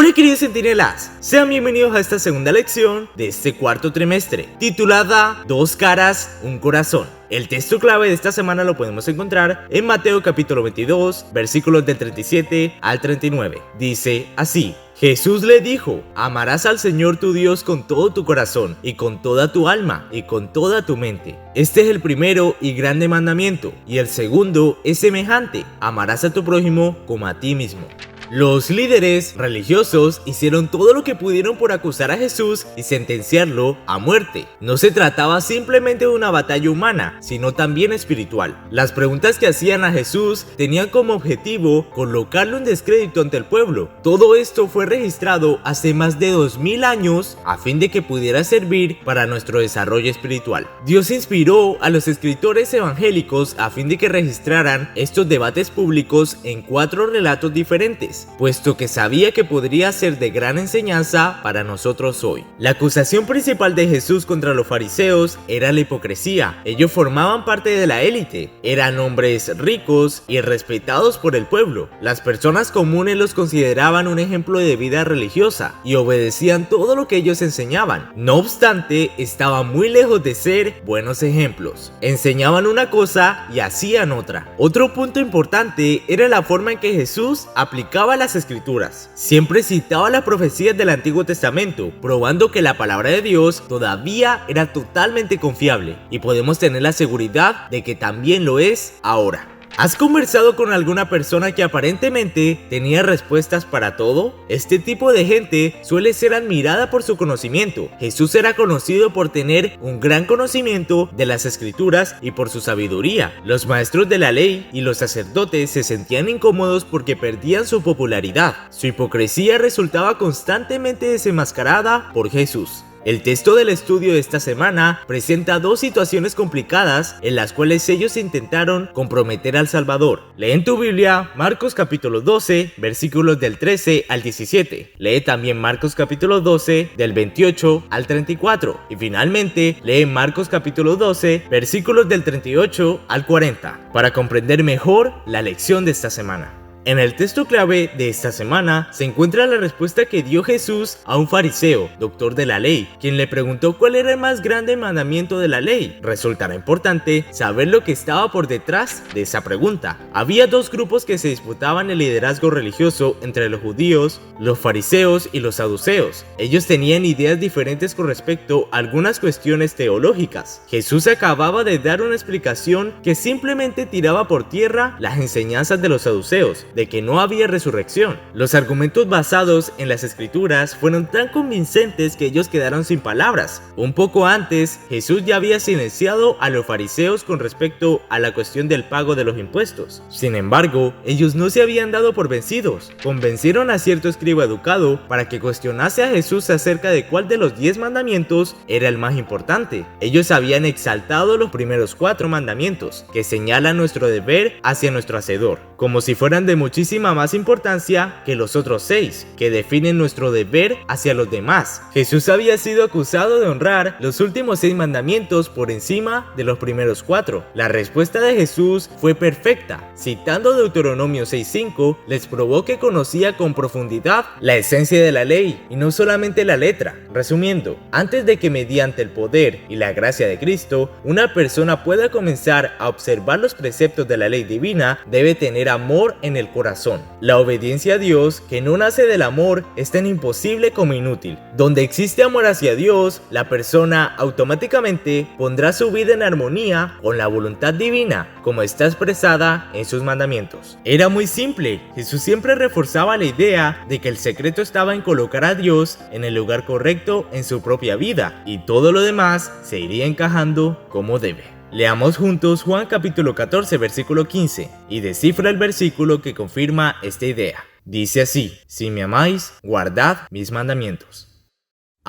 Hola queridos centinelas, sean bienvenidos a esta segunda lección de este cuarto trimestre, titulada Dos caras, un corazón. El texto clave de esta semana lo podemos encontrar en Mateo capítulo 22, versículos del 37 al 39. Dice así: Jesús le dijo: amarás al Señor tu Dios con todo tu corazón, y con toda tu alma, y con toda tu mente. Este es el primero y grande mandamiento, y el segundo es semejante: amarás a tu prójimo como a ti mismo. Los líderes religiosos hicieron todo lo que pudieron por acusar a Jesús y sentenciarlo a muerte. No se trataba simplemente de una batalla humana, sino también espiritual. Las preguntas que hacían a Jesús tenían como objetivo colocarlo en descrédito ante el pueblo. Todo esto fue registrado hace más de 2000 años a fin de que pudiera servir para nuestro desarrollo espiritual. Dios inspiró a los escritores evangélicos a fin de que registraran estos debates públicos en 4 relatos diferentes, puesto que sabía que podría ser de gran enseñanza para nosotros hoy. La acusación principal de Jesús contra los fariseos era la hipocresía. Ellos formaban parte de la élite, eran hombres ricos y respetados por el pueblo. Las personas comunes los consideraban un ejemplo de vida religiosa y obedecían todo lo que ellos enseñaban. No obstante, estaban muy lejos de ser buenos ejemplos. Enseñaban una cosa y hacían otra. Otro punto importante era la forma en que Jesús aplicaba las escrituras. Siempre citaba las profecías del Antiguo Testamento, probando que la palabra de Dios todavía era totalmente confiable, y podemos tener la seguridad de que también lo es ahora. ¿Has conversado con alguna persona que aparentemente tenía respuestas para todo? Este tipo de gente suele ser admirada por su conocimiento. Jesús era conocido por tener un gran conocimiento de las escrituras y por su sabiduría. Los maestros de la ley y los sacerdotes se sentían incómodos porque perdían su popularidad. Su hipocresía resultaba constantemente desenmascarada por Jesús. El texto del estudio de esta semana presenta 2 situaciones complicadas en las cuales ellos intentaron comprometer al Salvador. Lee en tu Biblia Marcos capítulo 12, versículos del 13 al 17. Lee también Marcos capítulo 12, del 28 al 34. Y finalmente, lee Marcos capítulo 12, versículos del 38 al 40, para comprender mejor la lección de esta semana. En el texto clave de esta semana se encuentra la respuesta que dio Jesús a un fariseo, doctor de la ley, quien le preguntó cuál era el más grande mandamiento de la ley. Resultará importante saber lo que estaba por detrás de esa pregunta. Había 2 grupos que se disputaban el liderazgo religioso entre los judíos, los fariseos y los saduceos. Ellos tenían ideas diferentes con respecto a algunas cuestiones teológicas. Jesús acababa de dar una explicación que simplemente tiraba por tierra las enseñanzas de los saduceos, de que no había resurrección. Los argumentos basados en las escrituras fueron tan convincentes que ellos quedaron sin palabras. Un poco antes, Jesús ya había silenciado a los fariseos con respecto a la cuestión del pago de los impuestos. Sin embargo, ellos no se habían dado por vencidos. Convencieron a cierto escriba educado para que cuestionase a Jesús acerca de cuál de los 10 mandamientos era el más importante. Ellos habían exaltado los primeros 4 mandamientos, que señalan nuestro deber hacia nuestro Hacedor, como si fueran de muchísima más importancia que los otros 6, que definen nuestro deber hacia los demás. Jesús había sido acusado de honrar los últimos 6 mandamientos por encima de los primeros 4. La respuesta de Jesús fue perfecta. Citando Deuteronomio 6:5, les probó que conocía con profundidad la esencia de la ley y no solamente la letra. Resumiendo, antes de que mediante el poder y la gracia de Cristo una persona pueda comenzar a observar los preceptos de la ley divina, debe tener amor en el corazón. La obediencia a Dios, que no nace del amor, es tan imposible como inútil. Donde existe amor hacia Dios, la persona automáticamente pondrá su vida en armonía con la voluntad divina, como está expresada en sus mandamientos. Era muy simple. Jesús siempre reforzaba la idea de que el secreto estaba en colocar a Dios en el lugar correcto en su propia vida, y todo lo demás se iría encajando como debe. Leamos juntos Juan capítulo 14 versículo 15 y descifra el versículo que confirma esta idea. Dice así: si me amáis, guardad mis mandamientos.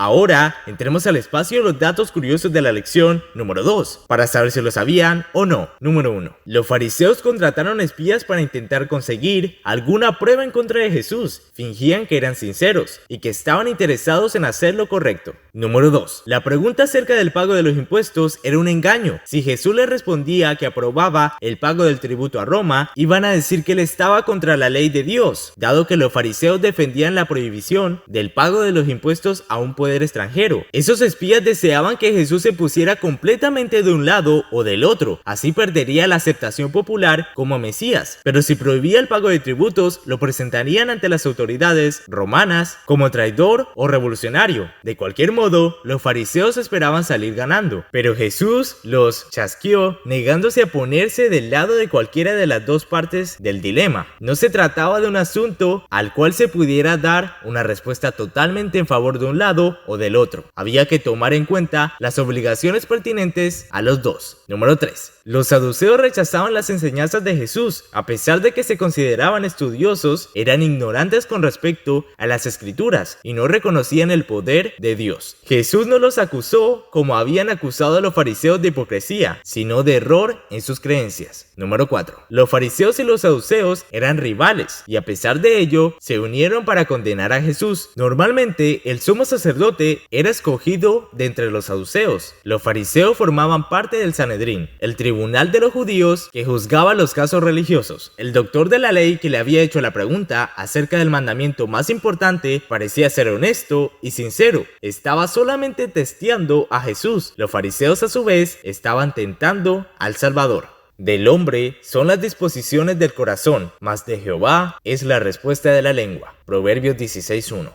Ahora, entremos al espacio de los datos curiosos de la lección número 2, para saber si lo sabían o no. Número 1. Los fariseos contrataron espías para intentar conseguir alguna prueba en contra de Jesús. Fingían que eran sinceros y que estaban interesados en hacer lo correcto. Número 2. La pregunta acerca del pago de los impuestos era un engaño. Si Jesús les respondía que aprobaba el pago del tributo a Roma, iban a decir que él estaba contra la ley de Dios, dado que los fariseos defendían la prohibición del pago de los impuestos a un poder extranjero. Esos espías deseaban que Jesús se pusiera completamente de un lado o del otro, así perdería la aceptación popular como Mesías. Pero si prohibía el pago de tributos, lo presentarían ante las autoridades romanas como traidor o revolucionario. De cualquier modo, los fariseos esperaban salir ganando, pero Jesús los chasqueó, negándose a ponerse del lado de cualquiera de las dos partes del dilema. No se trataba de un asunto al cual se pudiera dar una respuesta totalmente en favor de un lado o del otro. Había que tomar en cuenta las obligaciones pertinentes a los dos. Número 3. Los saduceos rechazaban las enseñanzas de Jesús. A pesar de que se consideraban estudiosos, eran ignorantes con respecto a las escrituras y no reconocían el poder de Dios. Jesús no los acusó como habían acusado a los fariseos de hipocresía, sino de error en sus creencias. Número 4. Los fariseos y los saduceos eran rivales y a pesar de ello se unieron para condenar a Jesús. Normalmente el sumo sacerdote era escogido de entre los saduceos. Los fariseos formaban parte del Sanedrín, el tribunal de los judíos que juzgaba los casos religiosos. El doctor de la ley que le había hecho la pregunta acerca del mandamiento más importante parecía ser honesto y sincero. Estaba solamente testeando a Jesús. Los fariseos a su vez estaban tentando al Salvador. Del hombre son las disposiciones del corazón, mas de Jehová es la respuesta de la lengua. Proverbios 16:1.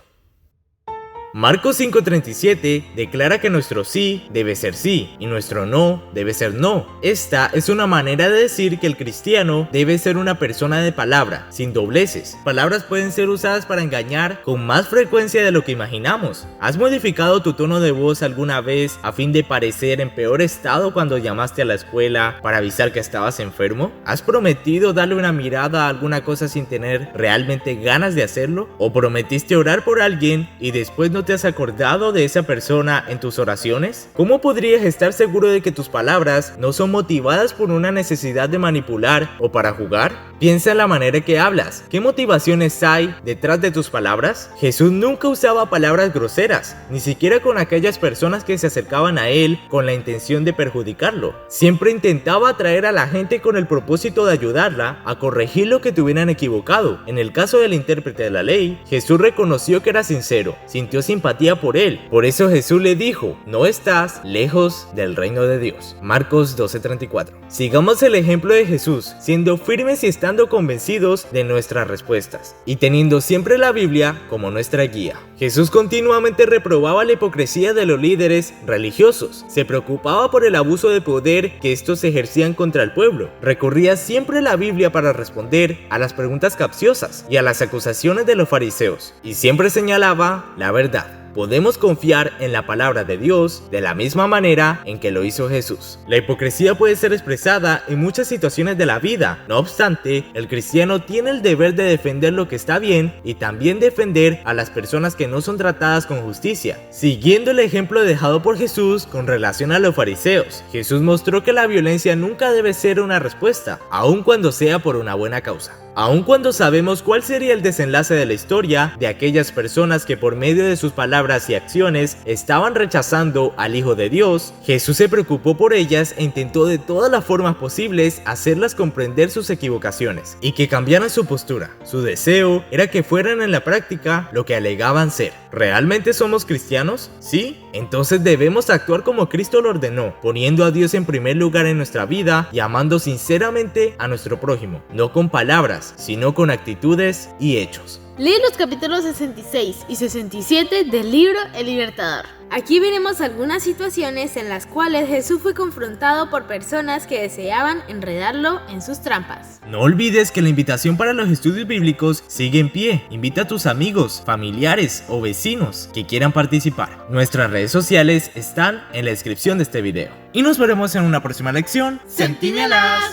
Marcos 5:37 declara que nuestro sí debe ser sí y nuestro no debe ser no. Esta es una manera de decir que el cristiano debe ser una persona de palabra, sin dobleces. Palabras pueden ser usadas para engañar con más frecuencia de lo que imaginamos. ¿Has modificado tu tono de voz alguna vez a fin de parecer en peor estado cuando llamaste a la escuela para avisar que estabas enfermo? ¿Has prometido darle una mirada a alguna cosa sin tener realmente ganas de hacerlo? ¿O prometiste orar por alguien y después no te has acordado de esa persona en tus oraciones? ¿Cómo podrías estar seguro de que tus palabras no son motivadas por una necesidad de manipular o para jugar? Piensa en la manera que hablas. ¿Qué motivaciones hay detrás de tus palabras? Jesús nunca usaba palabras groseras, ni siquiera con aquellas personas que se acercaban a él con la intención de perjudicarlo. Siempre intentaba atraer a la gente con el propósito de ayudarla a corregir lo que tuvieran equivocado. En el caso del intérprete de la ley, Jesús reconoció que era sincero, sintió simpatía por él. Por eso Jesús le dijo: no estás lejos del reino de Dios. Marcos 12:34. Sigamos el ejemplo de Jesús, siendo firmes y estando convencidos de nuestras respuestas, y teniendo siempre la Biblia como nuestra guía. Jesús continuamente reprobaba la hipocresía de los líderes religiosos, se preocupaba por el abuso de poder que estos ejercían contra el pueblo, recurría siempre a la Biblia para responder a las preguntas capciosas y a las acusaciones de los fariseos, y siempre señalaba la verdad. Podemos confiar en la palabra de Dios de la misma manera en que lo hizo Jesús. La hipocresía puede ser expresada en muchas situaciones de la vida. No obstante, el cristiano tiene el deber de defender lo que está bien y también defender a las personas que no son tratadas con justicia. Siguiendo el ejemplo dejado por Jesús con relación a los fariseos, Jesús mostró que la violencia nunca debe ser una respuesta, aun cuando sea por una buena causa. Aun cuando sabemos cuál sería el desenlace de la historia de aquellas personas que por medio de sus palabras y acciones estaban rechazando al Hijo de Dios, Jesús se preocupó por ellas e intentó de todas las formas posibles hacerlas comprender sus equivocaciones y que cambiaran su postura. Su deseo era que fueran en la práctica lo que alegaban ser. ¿Realmente somos cristianos? ¿Sí? Entonces debemos actuar como Cristo lo ordenó, poniendo a Dios en primer lugar en nuestra vida y amando sinceramente a nuestro prójimo, no con palabras, sino con actitudes y hechos. Lee los capítulos 66 y 67 del libro El Libertador. Aquí veremos algunas situaciones en las cuales Jesús fue confrontado por personas que deseaban enredarlo en sus trampas. No olvides que la invitación para los estudios bíblicos sigue en pie. Invita a tus amigos, familiares o vecinos que quieran participar. Nuestras redes sociales están en la descripción de este video. Y nos veremos en una próxima lección. ¡Centinelas!